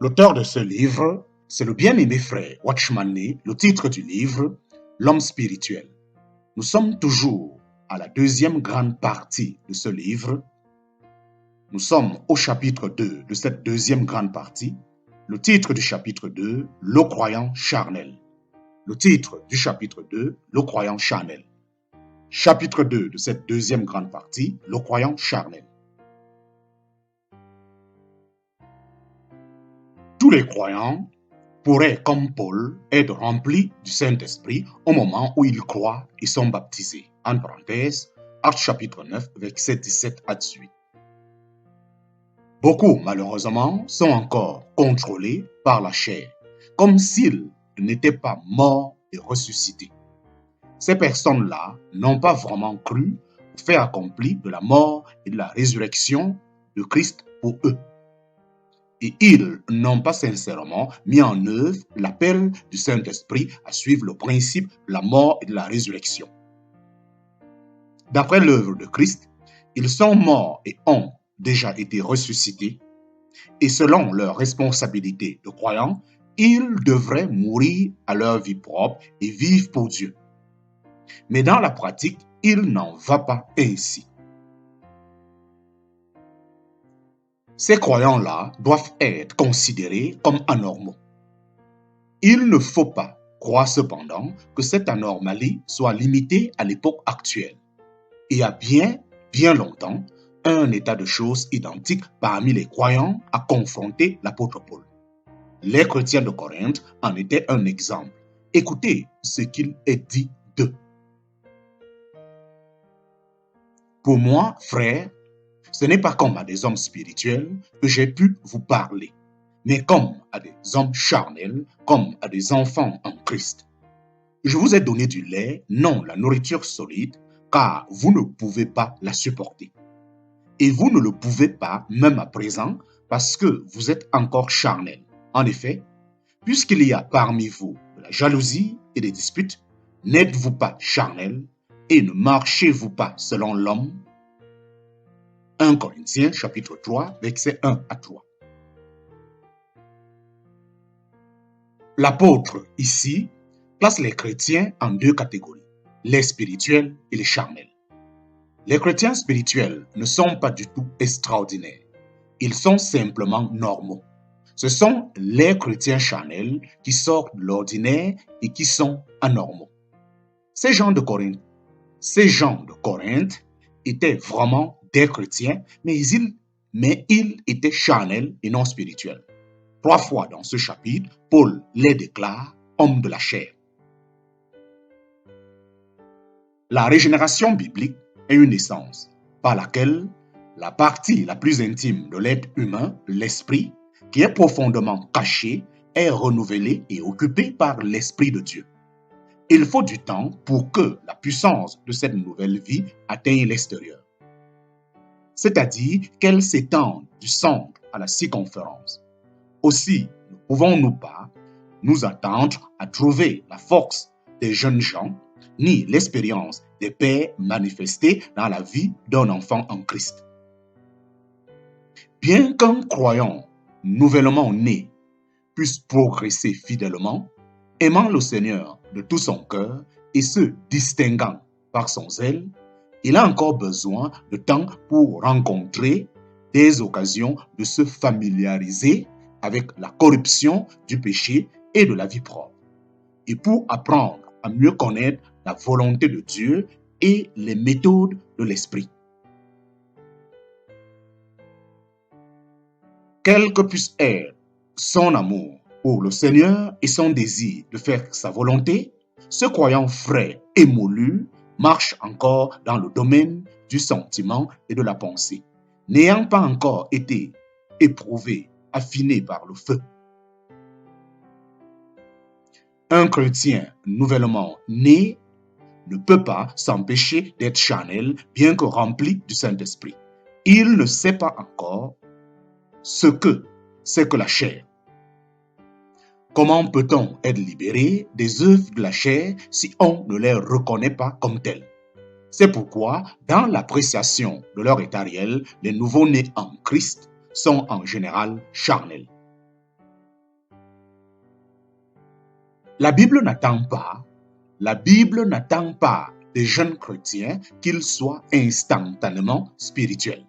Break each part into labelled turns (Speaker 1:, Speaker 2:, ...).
Speaker 1: L'auteur de ce livre, c'est le bien-aimé frère Watchman Nee, le titre du livre, L'homme spirituel. Nous sommes toujours à la deuxième grande partie de ce livre. Nous sommes au chapitre 2 de cette deuxième grande partie. Le titre du chapitre 2, Le croyant charnel. Le titre du chapitre 2, Le croyant charnel. Chapitre 2 de cette deuxième grande partie, Le croyant charnel. Tous les croyants pourraient, comme Paul, être remplis du Saint-Esprit au moment où ils croient et sont baptisés. En parenthèse, Actes chapitre 9, versets 17 à 18. Beaucoup, malheureusement, sont encore contrôlés par la chair, comme s'ils n'étaient pas morts et ressuscités. Ces personnes-là n'ont pas vraiment cru au fait accompli de la mort et de la résurrection de Christ pour eux. Et ils n'ont pas sincèrement mis en œuvre l'appel du Saint-Esprit à suivre le principe de la mort et de la résurrection. D'après l'œuvre de Christ, ils sont morts et ont déjà été ressuscités, et selon leur responsabilité de croyants, ils devraient mourir à leur vie propre et vivre pour Dieu. Mais dans la pratique, il n'en va pas ainsi. Ces croyants-là doivent être considérés comme anormaux. Il ne faut pas croire cependant que cette anormalie soit limitée à l'époque actuelle. Il y a bien longtemps, un état de choses identique parmi les croyants a confronté l'apôtre Paul. Les chrétiens de Corinthe en étaient un exemple. Écoutez ce qu'il est dit d'eux. Pour moi, frères, ce n'est pas comme à des hommes spirituels que j'ai pu vous parler, mais comme à des hommes charnels, comme à des enfants en Christ. Je vous ai donné du lait, non la nourriture solide, car vous ne pouvez pas la supporter. Et vous ne le pouvez pas, même à présent, parce que vous êtes encore charnels. En effet, puisqu'il y a parmi vous de la jalousie et des disputes, n'êtes-vous pas charnels et ne marchez-vous pas selon l'homme? 1 Corinthiens chapitre 3, versets 1 à 3. L'apôtre, ici, place les chrétiens en deux catégories, les spirituels et les charnels. Les chrétiens spirituels ne sont pas du tout extraordinaires. Ils sont simplement normaux. Ce sont les chrétiens charnels qui sortent de l'ordinaire et qui sont anormaux. Ces gens de Corinthe étaient vraiment des chrétiens, mais ils étaient charnels et non spirituels. 3 fois dans ce chapitre, Paul les déclare hommes de la chair. La régénération biblique est une naissance par laquelle la partie la plus intime de l'être humain, l'esprit, qui est profondément caché, est renouvelée et occupée par l'Esprit de Dieu. Il faut du temps pour que la puissance de cette nouvelle vie atteigne l'extérieur. C'est-à-dire qu'elle s'étende du centre à la circonférence. Aussi, ne pouvons-nous pas nous attendre à trouver la force des jeunes gens, ni l'expérience des pères manifestée dans la vie d'un enfant en Christ. Bien qu'un croyant nouvellement né puisse progresser fidèlement, aimant le Seigneur de tout son cœur et se distinguant par son zèle, il a encore besoin de temps pour rencontrer des occasions de se familiariser avec la corruption du péché et de la vie propre, et pour apprendre à mieux connaître la volonté de Dieu et les méthodes de l'Esprit. Quel que puisse être son amour pour le Seigneur et son désir de faire sa volonté, ce croyant frais et moulu marche encore dans le domaine du sentiment et de la pensée, n'ayant pas encore été éprouvé, affiné par le feu. Un chrétien nouvellement né ne peut pas s'empêcher d'être charnel, bien que rempli du Saint-Esprit. Il ne sait pas encore ce que c'est que la chair. Comment peut-on être libéré des œuvres de la chair si on ne les reconnaît pas comme telles? C'est pourquoi, dans l'appréciation de leur état réel, les nouveaux-nés en Christ sont en général charnels. La Bible n'attend pas des jeunes chrétiens qu'ils soient instantanément spirituels.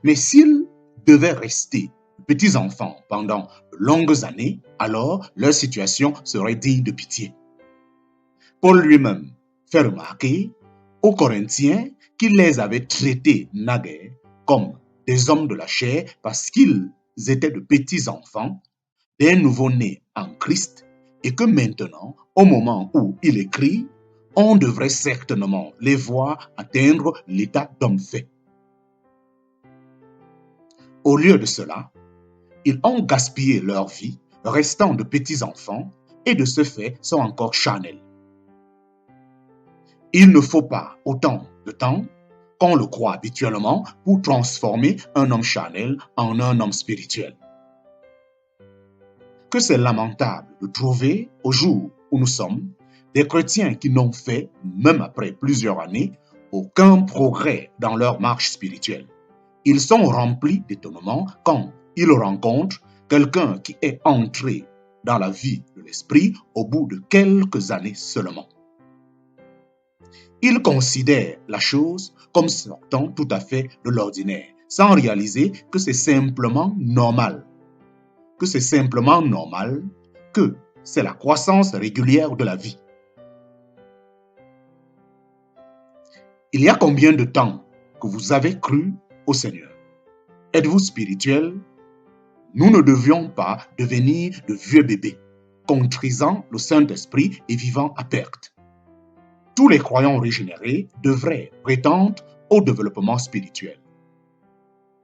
Speaker 1: Mais s'ils devaient rester petits enfants pendant de longues années, alors leur situation serait digne de pitié. Paul lui-même fait remarquer aux Corinthiens qu'il les avait traités naguère comme des hommes de la chair parce qu'ils étaient de petits enfants, des nouveau-nés en Christ, et que maintenant, au moment où il écrit, on devrait certainement les voir atteindre l'état d'homme fait. Au lieu de cela, ils ont gaspillé leur vie, restant de petits enfants, et de ce fait sont encore charnels. Il ne faut pas autant de temps qu'on le croit habituellement pour transformer un homme charnel en un homme spirituel. Que c'est lamentable de trouver, au jour où nous sommes, des chrétiens qui n'ont fait, même après plusieurs années, aucun progrès dans leur marche spirituelle. Ils sont remplis d'étonnement quand ils rencontrent quelqu'un qui est entré dans la vie de l'esprit au bout de quelques années seulement. Ils considèrent la chose comme sortant tout à fait de l'ordinaire, sans réaliser que c'est simplement normal. Que c'est la croissance régulière de la vie. Il y a combien de temps que vous avez cru au Seigneur? Êtes-vous spirituel? Nous ne devions pas devenir de vieux bébés, contrisant le Saint-Esprit et vivant à perte. Tous les croyants régénérés devraient prétendre au développement spirituel,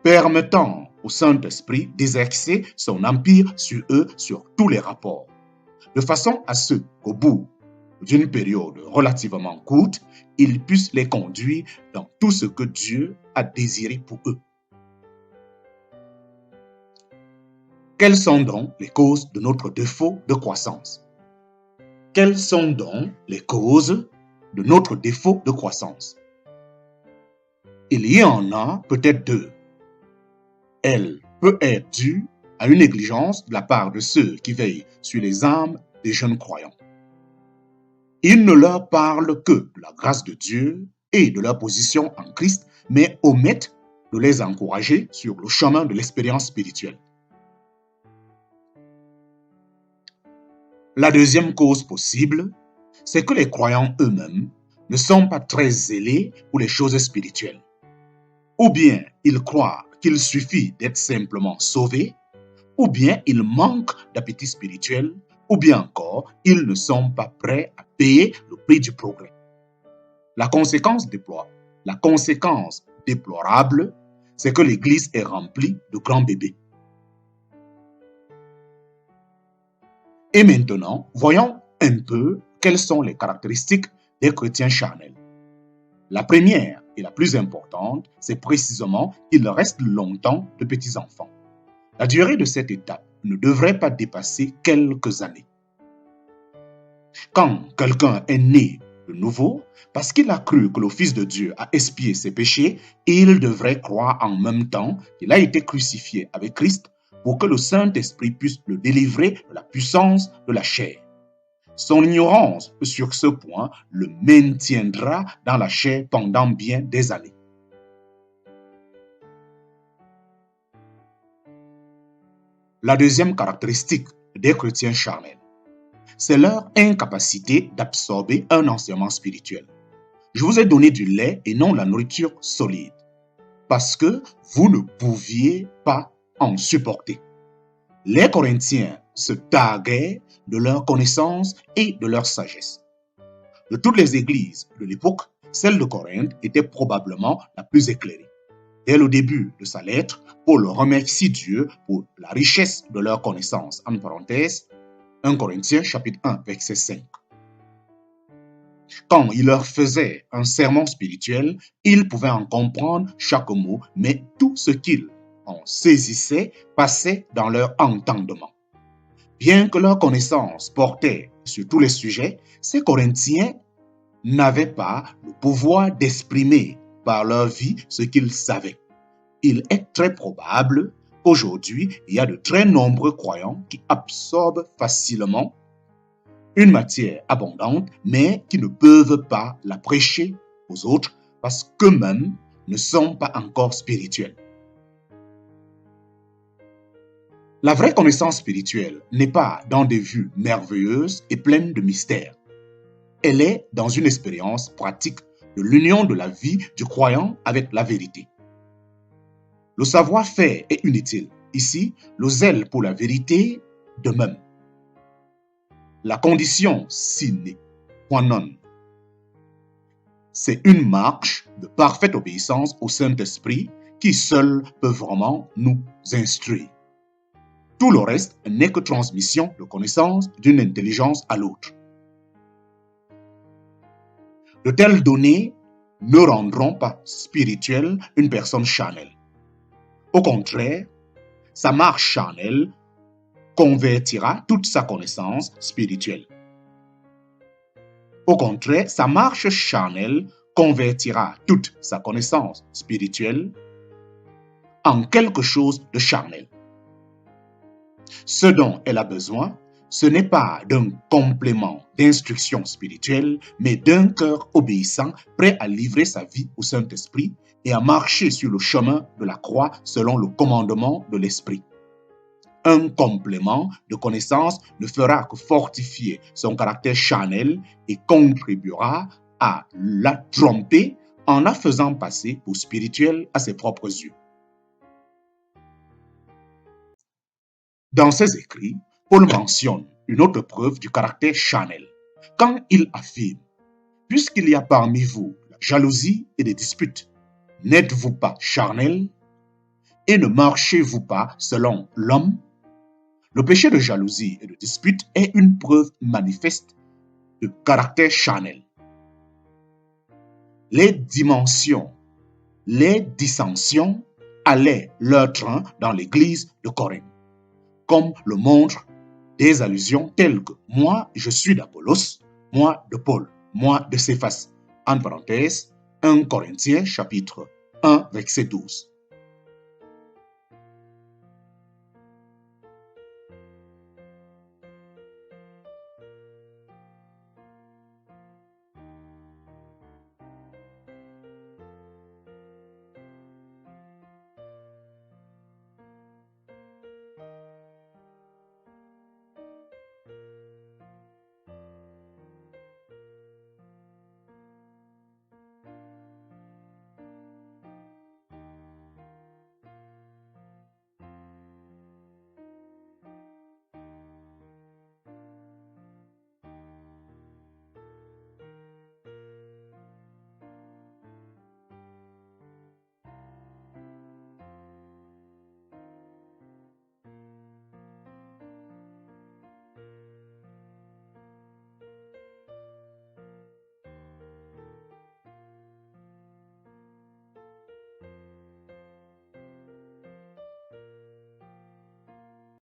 Speaker 1: permettant au Saint-Esprit d'exercer son empire sur eux sur tous les rapports, de façon à ce qu'au bout d'une période relativement courte, ils puissent les conduire dans tout ce que Dieu a désiré pour eux. Quelles sont donc les causes de notre défaut de croissance? Quelles sont donc les causes de notre défaut de croissance? Il y en a peut-être deux. Elle peut être due à une négligence de la part de ceux qui veillent sur les âmes des jeunes croyants. Ils ne leur parlent que de la grâce de Dieu et de leur position en Christ, mais omettent de les encourager sur le chemin de l'expérience spirituelle. La deuxième cause possible, c'est que les croyants eux-mêmes ne sont pas très zélés pour les choses spirituelles. Ou bien ils croient qu'il suffit d'être simplement sauvé, ou bien ils manquent d'appétit spirituel, ou bien encore ils ne sont pas prêts à payer le prix du progrès. La conséquence déplorable, c'est que l'Église est remplie de grands bébés. Et maintenant, voyons un peu quelles sont les caractéristiques des chrétiens charnels. La première et la plus importante, c'est précisément qu'ils restent longtemps de petits enfants. La durée de cette étape ne devrait pas dépasser quelques années. Quand quelqu'un est né de nouveau, parce qu'il a cru que le Fils de Dieu a expié ses péchés, il devrait croire en même temps qu'il a été crucifié avec Christ pour que le Saint-Esprit puisse le délivrer de la puissance de la chair. Son ignorance sur ce point le maintiendra dans la chair pendant bien des années. La deuxième caractéristique des chrétiens charnels, c'est leur incapacité d'absorber un enseignement spirituel. Je vous ai donné du lait et non la nourriture solide, parce que vous ne pouviez pas en supporter. Les Corinthiens se targuaient de leur connaissance et de leur sagesse. De toutes les églises de l'époque, celle de Corinthe était probablement la plus éclairée. Dès le début de sa lettre, Paul remercie Dieu pour la richesse de leur connaissance. En parenthèse, 1 Corinthiens chapitre 1, verset 5. Quand il leur faisait un sermon spirituel, ils pouvaient en comprendre chaque mot, mais tout ce qu'ils en saisissaient passait dans leur entendement. Bien que leur connaissance portait sur tous les sujets, ces Corinthiens n'avaient pas le pouvoir d'exprimer par leur vie ce qu'ils savaient. Il est très probable qu'aujourd'hui, il y a de très nombreux croyants qui absorbent facilement une matière abondante, mais qui ne peuvent pas la prêcher aux autres parce qu'eux-mêmes ne sont pas encore spirituels. La vraie connaissance spirituelle n'est pas dans des vues merveilleuses et pleines de mystères. Elle est dans une expérience pratique de l'union de la vie du croyant avec la vérité. Le savoir-faire est inutile. Ici, le zèle pour la vérité de même. La condition sine qua non, c'est une marche de parfaite obéissance au Saint-Esprit qui seul peut vraiment nous instruire. Tout le reste n'est que transmission de connaissances d'une intelligence à l'autre. De telles données ne rendront pas spirituelle une personne charnelle. Au contraire, sa marche charnelle convertira toute sa connaissance spirituelle. Au contraire, sa marche charnelle convertira toute sa connaissance spirituelle en quelque chose de charnel. Ce dont elle a besoin, ce n'est pas d'un complément d'instruction spirituelle, mais d'un cœur obéissant, prêt à livrer sa vie au Saint-Esprit et à marcher sur le chemin de la croix selon le commandement de l'Esprit. Un complément de connaissance ne fera que fortifier son caractère charnel et contribuera à la tromper en la faisant passer pour spirituelle à ses propres yeux. Dans ses écrits, Paul mentionne une autre preuve du caractère charnel, quand il affirme « Puisqu'il y a parmi vous la jalousie et des disputes, n'êtes-vous pas charnel et ne marchez-vous pas selon l'homme ?» Le péché de jalousie et de dispute est une preuve manifeste de caractère charnel. Les dimensions, les dissensions allaient leur train dans l'église de Corinthe, comme le montrent des allusions telles que « moi, je suis d'Apollos, moi de Paul, moi de Céphas », en parenthèse, 1 Corinthiens chapitre 1, verset 12.